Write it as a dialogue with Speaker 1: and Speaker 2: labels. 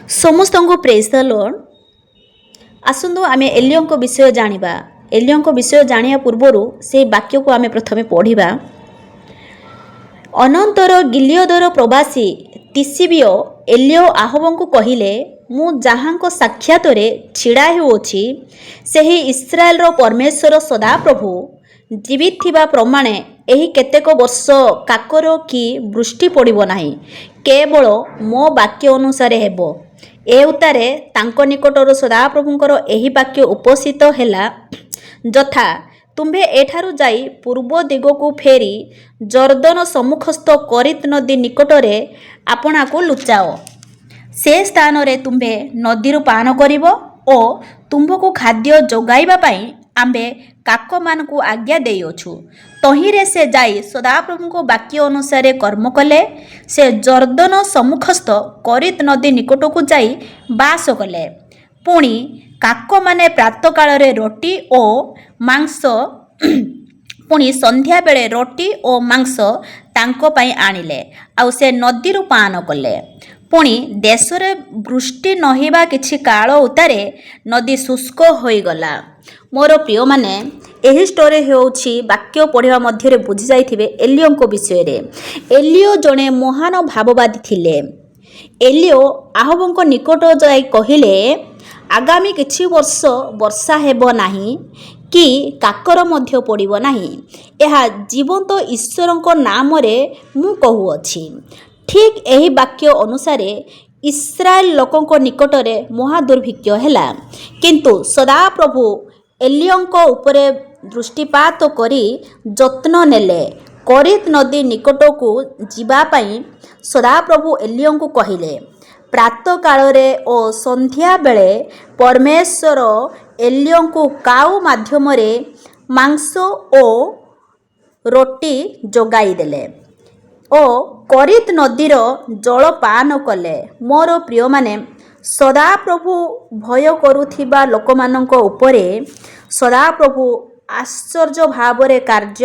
Speaker 1: समस्त को praise the Lord. आसंतु आमे एलियों को विषय जानिबा। एलियों को विषय जानिया पूर्वरु से वाक्य को आमे प्रथमे पढ़िबा। अनंतर गिलियदर प्रवासी तिसिबियो एलियो आहबं को कहिले मु जहाँको साक्षातरे छिड़ा हेउछि सेही इस्राएल रो परमेश्वर सदाप्रभु जीवित थिबा प्रमाणे एही केतेक वर्ष काकर कि वृष्टि पड़िबो नाही, केवल मो वाक्य अनुसार हेबो। ए उतारे तांको निकटर सदाप्रभुंकर एही वाक्य उपस्थित हेला, जथा तुम्भे एठारु जाई पूर्व दिगकु फेरी जर्दन सम्मुखस्थ करित नदी निकटरे आपणाकु लुचाओ। से स्थान रे तुम्भे नदीरु पान करिवो ओ तुम्भकु खाद्य जोगाइबा पई आम्बे काक मानकु आज्ञा देइयोछु। तहिरे से जाई सदाप्रभुको वाक्य अनुसार कर्म कले। से जर्दन सम्मुखस्थ करित नदी निकटकु जाई बास कले। पुणी काक माने प्रातः काल रे रोटी ओ मांस पुणी संध्या बेले रोटी ओ मांस तांको पई आनिले आउ से नदीरु पान कले। पुणी देश रे वृष्टि नहिबा किछि काल उतारे नदी शुष्क होइगला। मोर प्रिय माने एही स्टोरी हेउछि वाक्य पढ़िबा मध्य रे बुझि जाइथिबे एलियो को विषय रे। एलियो जणे महान भाववादी थिले। एलियो आहबंको निकट जाई कहिले आगामी किछि वर्ष वर्षा हेबो नाही कि काकर मध्य पड़िबो नाही। एहा जीवंत ईश्वरको नाम रे मु कहूअछि। ठीक एही वाक्य अनुसार इस्राएल लोकंको निकटरे महादुर्भिक्ष हेला, किंतु सदाप्रभु एलियोंको उपरे दृष्टिपात करी जत्न नेले। करित नदी निकटकू जीवा पई सदाप्रभु एलियोंको कहिले। प्रातः कालरे ओ संध्या बेले परमेश्वर एलियोंको काउ माध्यमरे मांस ओ रोटी जोगाई देले ओ करित नदीर जल पान कले। मोर प्रिय माने सदाप्रभु भय करुथिबा लोकमानंको उपरे सदाप्रभु आश्चर्य भावरे कार्य